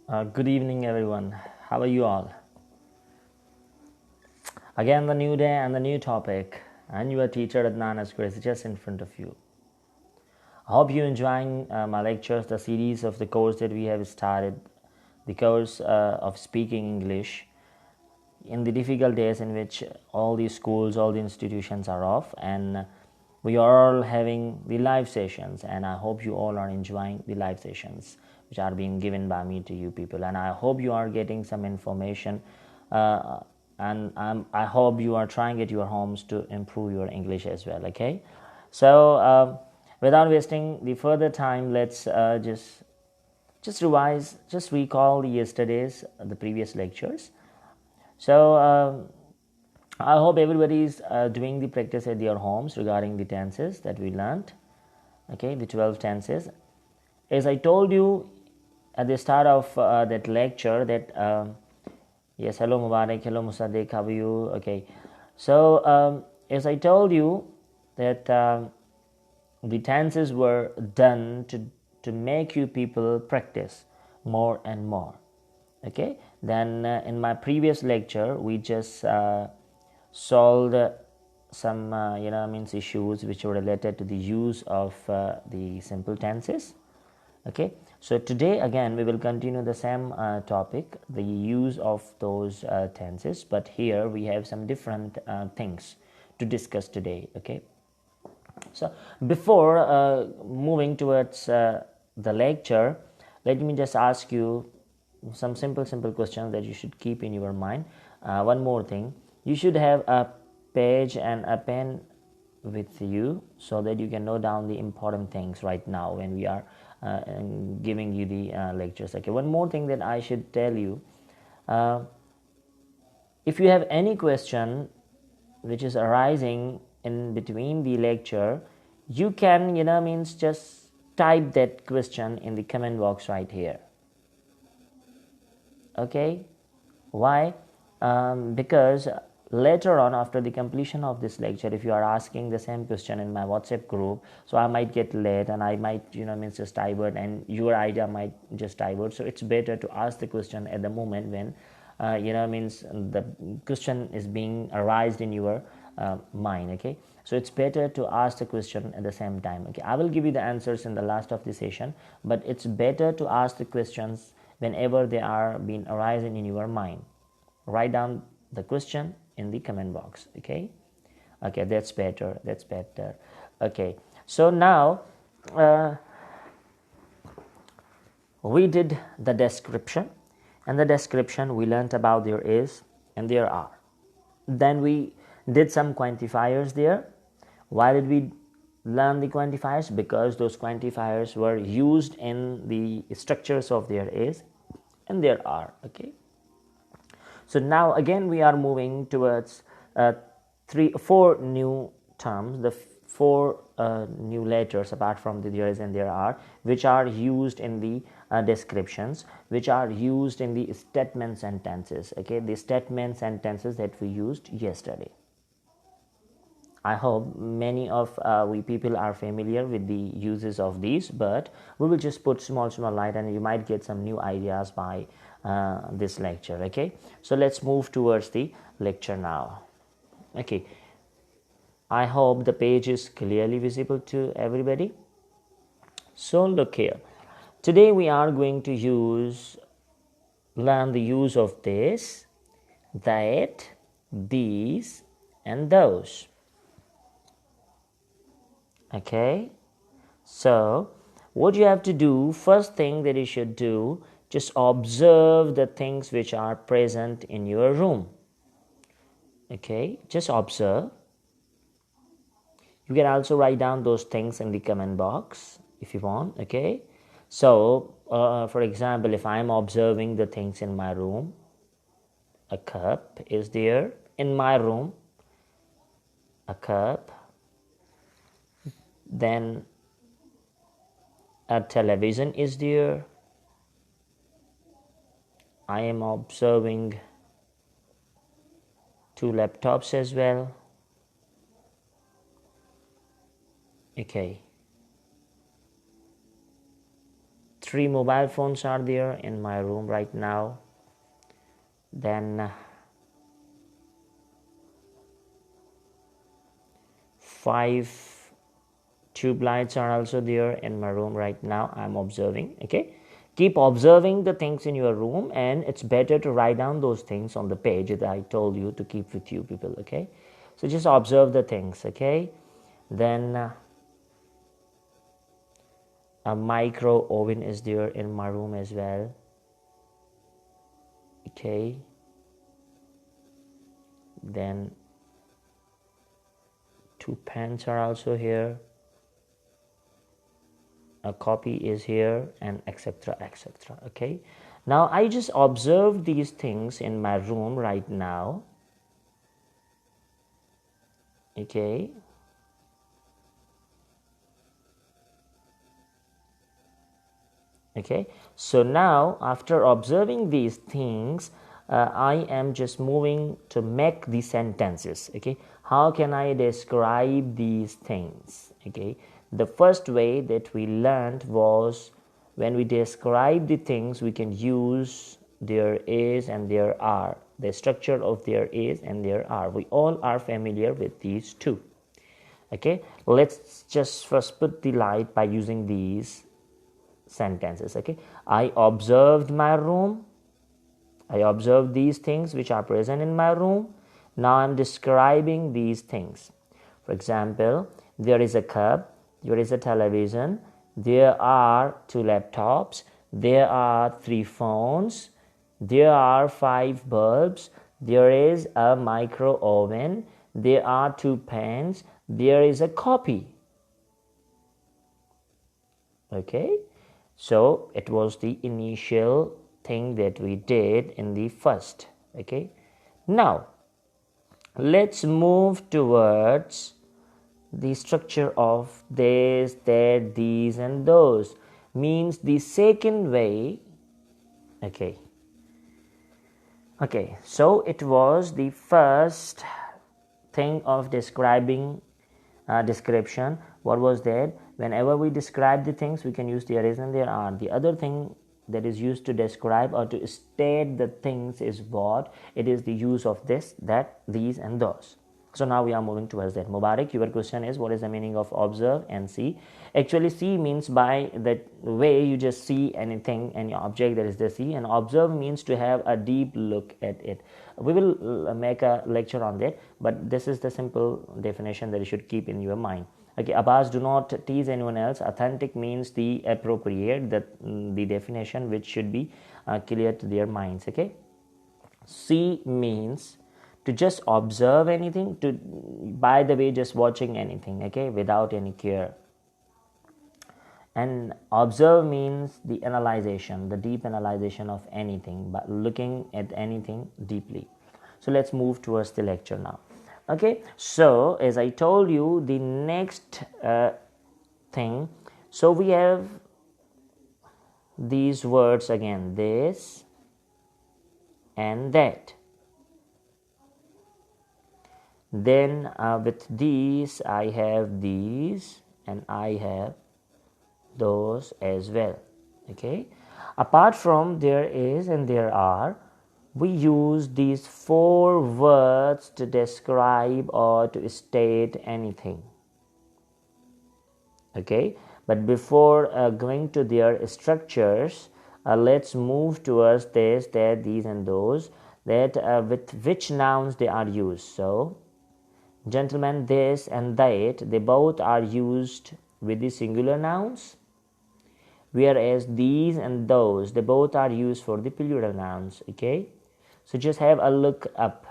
Good evening, everyone. How are you all? Again, the new day and the new topic, and your teacher Adnan Asghar is just in front of you. I hope you're enjoying my lectures, the series of the course that we have started, the course of speaking English in the difficult days in which all the schools, all the institutions are off, and we are all having the live sessions. And I hope you all are enjoying the live sessions which are being given by me to you people. And I hope you are getting some information. I hope you are trying at your homes to improve your English as well. Okay, so without wasting the further time, let's just revise, just recall yesterday's the previous lectures. So I hope everybody is doing the practice at their homes regarding the tenses that we learned. Okay, the 12 tenses. As I told you at the start of that lecture that yes, hello Mubarak, hello Musaddiq, how are you? Okay, so as I told you that the tenses were done to make you people practice more and more. Okay, then in my previous lecture we just solved some issues which were related to the use of the simple tenses. Okay, so today again we will continue the same topic, the use of those tenses, but here we have some different things to discuss today. Okay, so before moving towards the lecture, let me just ask you some simple questions that you should keep in your mind. One more thing, you should have a page and a pen with you so that you can note down the important things right now when we are giving you the lectures. Okay, one more thing that I should tell you, if you have any question which is arising in between the lecture, you can just type that question in the comment box right here. Okay, why? Because later on, after the completion of this lecture, if you are asking the same question in my WhatsApp group, so I might get late and I might just divert, and your idea might just divert. So it's better to ask the question at the moment when the question is being arised in your mind. Okay, so it's better to ask the question at the same time. Okay, I will give you the answers in the last of the session, but it's better to ask the questions whenever they are being arising in your mind. Write down the question in the comment box. Okay, that's better. Okay, so now we did the description, and the description we learned about there is and there are. Then we did some quantifiers there. Why did we learn the quantifiers? Because those quantifiers were used in the structures of there is and there are. Okay, so now again we are moving towards 4 new terms, the 4 new letters apart from the there is and there are, which are used in the descriptions, which are used in the statement sentences. Okay, the statement sentences that we used yesterday. I hope many of we people are familiar with the uses of these, but we will just put small light and you might get some new ideas by this lecture. Okay, so let's move towards the lecture now. Okay, I hope the page is clearly visible to everybody. So look here, today we are going to learn the use of this, that, these and those. Okay, so what you have to do, first thing that you should do, just observe the things which are present in your room. Okay, just observe. You can also write down those things in the comment box if you want. Okay, so for example, if I'm observing the things in my room, a cup is there in my room, a cup. Then a television is there. I am observing 2 laptops as well. Okay, 3 mobile phones are there in my room right now. Then 5 tube lights are also there in my room right now. I'm observing. Okay, keep observing the things in your room, and it's better to write down those things on the page that I told you to keep with you people. Okay, so just observe the things. Okay, then a micro oven is there in my room as well. Okay, then 2 pens are also here, a copy is here, and etc etc. Okay, now I just observe these things in my room right now. Okay, okay, so now after observing these things, I am just moving to make the sentences. Okay, how can I describe these things? Okay, the first way that we learned was when we describe the things, we can use there is and there are, the structure of there is and there are. We all are familiar with these two. Okay, let's just first put the light by using these sentences. Okay, I observed my room. I observed these things which are present in my room. Now I'm describing these things. For example, there is a cup, there is a television, there are 2 laptops, there are 3 phones, there are 5 bulbs, there is a micro oven, there are 2 pens, there is a copy. Okay, so it was the initial thing that we did in the first. Okay, now let's move towards the structure of this, that, these and those. Means the second way. Okay, so it was the first thing of describing description. What was that? Whenever we describe the things, we can use there is and there are. The other thing that is used to describe or to state the things is what? It is the use of this, that, these and those. So now we are moving towards that. Mubarak, your question is what is the meaning of observe and see? Actually, see means by the way you just see anything, any object, that is the see, and observe means to have a deep look at it. We will make a lecture on that, but this is the simple definition that you should keep in your mind. Okay, Abbas, do not tease anyone else. Authentic means the appropriate, the definition which should be clear to their minds. Okay, see means to just observe anything, to by the way just watching anything, okay, without any care. And observe means the analyzation, the deep analyzation of anything, but looking at anything deeply. So let's move towards the lecture now. Okay, so as I told you, the next thing, so we have these words again, this and that. Then with these I have these and I have those as well. Okay, apart from there is and there are, we use these 4 words to describe or to state anything. Okay, but before going to their structures, let's move towards this, that, these and those, that with which nouns they are used. So gentlemen, this and that, they both are used with the singular nouns, whereas these and those, they both are used for the plural nouns. Okay, so just have a look up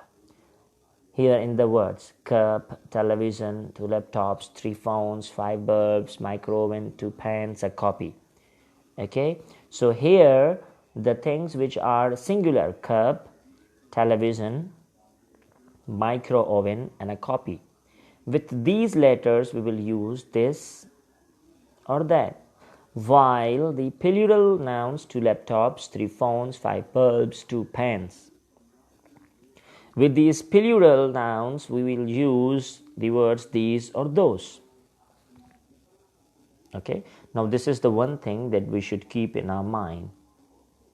here in the words: cup, television, 2 laptops, 3 phones, 5 bulbs, micro oven, 2 pens, a copy. Okay, so here the things which are singular: cup, television, micro oven, and a copy. With these letters we will use this or that, while the plural nouns: 2 laptops, 3 phones, 5 bulbs, 2 pens. With these plural nouns we will use the words these or those. Okay, Now this is the one thing that we should keep in our mind.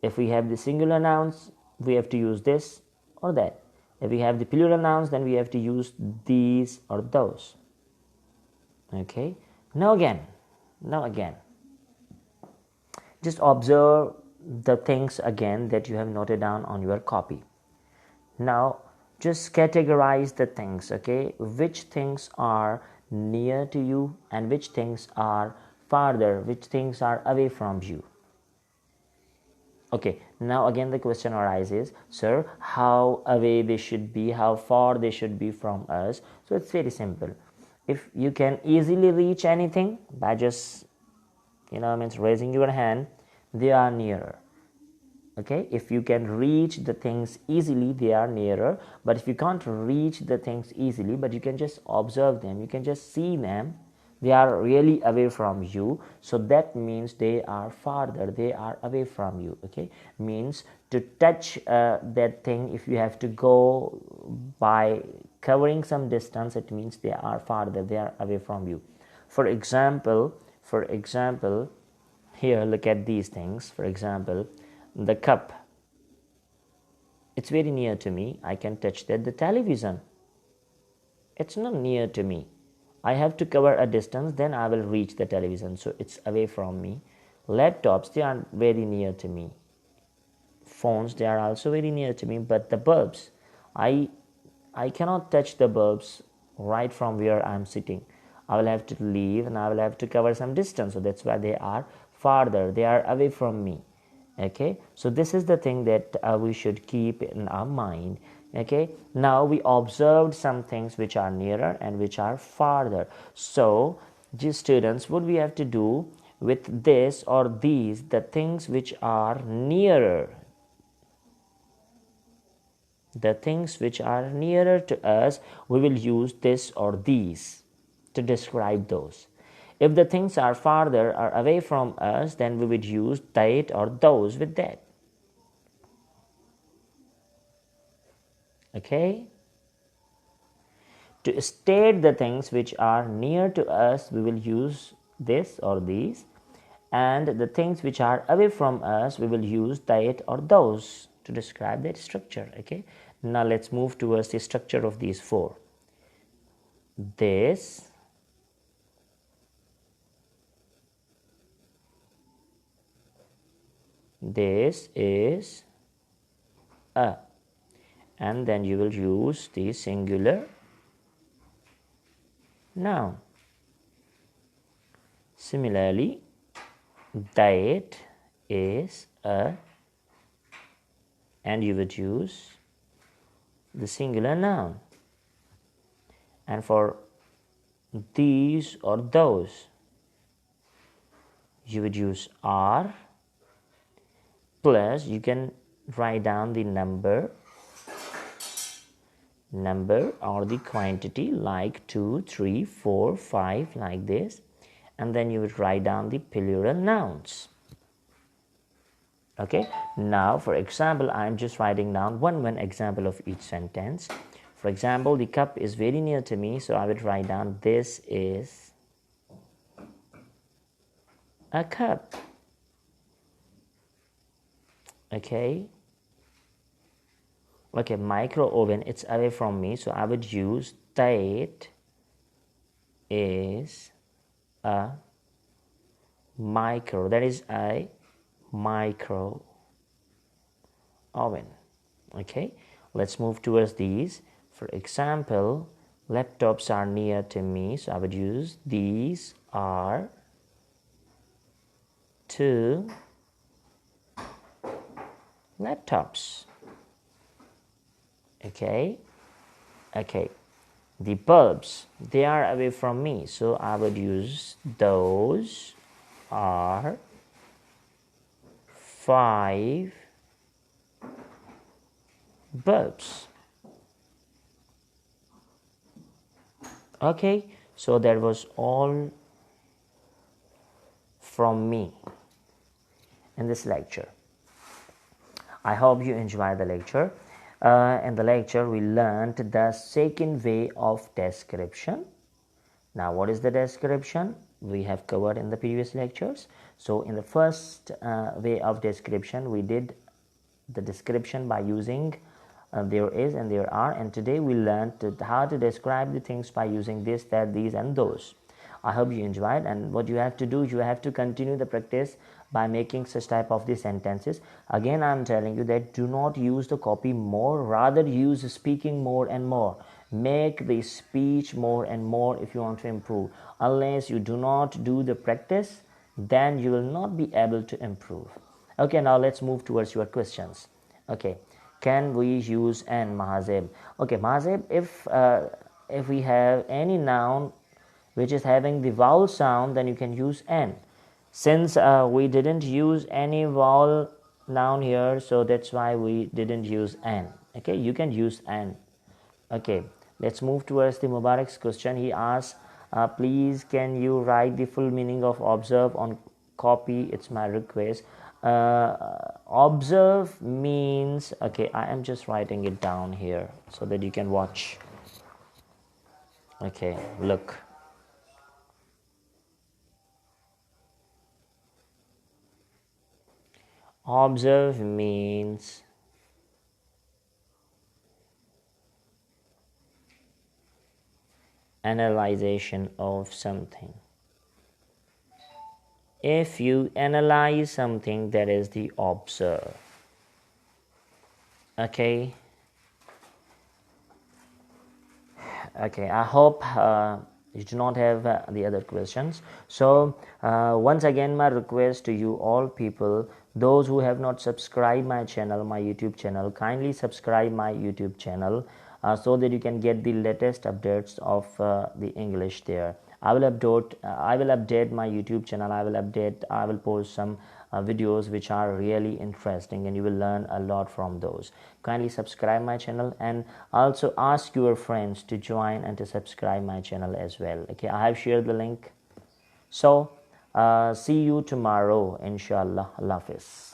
If we have the singular nouns, we have to use this or that. If we have the plural nouns, then we have to use these or those. Okay. Now again, just observe the things again that you have noted down on your copy. Now just categorize the things, okay? Which things are near to you and which things are farther, which things are away from you. Okay, now again the question arises, sir, how away they should be, how far they should be from us? So it's very simple. If you can easily reach anything by just means raising your hand, they are nearer. Okay, if you can reach the things easily, they are nearer. But if you can't reach the things easily, but you can just observe them, you can just see them, they are really away from you. So that means they are farther, they are away from you. Okay, means to touch that thing, if you have to go by covering some distance, it means they are farther, they are away from you. For example, here look at these things. For example, the cup, it's very near to me, I can touch that. The television, it's not near to me, I have to cover a distance, then I will reach the television, so it's away from me. Laptops, they are very near to me. Phones, they are also very near to me. But the bulbs, I cannot touch the bulbs right from where I am sitting. I will have to leave and I will have to cover some distance, so that's why they are farther, they are away from me. Okay, so this is the thing that we should keep in our mind. Okay, now we observed some things which are nearer and which are farther. So these students, what we have to do with this or these, the things which are nearer, the things which are nearer to us, we will use this or these to describe those. If the things are farther or away from us, then we would use that or those with that. Okay? To state the things which are near to us, we will use this or these. And the things which are away from us, we will use that or those to describe that structure. Okay? Now let's move towards the structure of these four. This, this is a, and then you will use the singular noun. Similarly, that is a, and you would use the singular noun. And for these or those, you would use are, plus you can write down the number or the quantity like 2, 3, 4, 5 like this, and then you would write down the plural nouns. Okay, now for example, I am just writing down one example of each sentence. For example, the cup is very near to me, so I would write down this is a cup. Okay, micro oven, it's away from me, so I would use that is a micro, that is a micro oven. Okay, let's move towards these. For example, laptops are near to me, so I would use these are two laptops. Okay, the bulbs, they are away from me, so I would use those are 5 bulbs. Okay, so that was all from me in this lecture. I hope you enjoyed the lecture. In the lecture, we learned the second way of description. Now, what is the description? we have covered in the previous lectures. So in the first way of description, we did the description by using there is and there are, and today we learned how to describe the things by using this, that, these and those. I hope you enjoyed, and what you have to do, you have to continue the practice by making such type of the sentences. Again, I am telling you that do not use the copy more, rather use speaking more and more. Make the speech more and more if you want to improve. Unless you do not do the practice, then you will not be able to improve. Okay, now let's move towards your questions. Okay, can we use an, Mahazeb? Okay, Mahazeb, if we have any noun which is having the vowel sound, then you can use an. Since we didn't use any vowel noun here, so that's why we didn't use an. Okay, you can use an. Okay, let's move towards the Mubarak's question. He asks, please can you write the full meaning of observe on copy? It's my request. Observe means, okay, I am just writing it down here so that you can watch. Okay, look. Observe means analyzation of something. If you analyze something, that is the observe. Okay. Okay, I hope you do not have the other questions. So once again, my request to you all people, those who have not subscribed my channel, my YouTube channel, kindly subscribe my YouTube channel so that you can get the latest updates of the English there. I will update my YouTube channel. I will post some videos which are really interesting, and you will learn a lot from those. Kindly subscribe my channel, and also ask your friends to join and to subscribe my channel as well. Okay, I have shared the link. So see you tomorrow, inshallah. Allah Hafiz.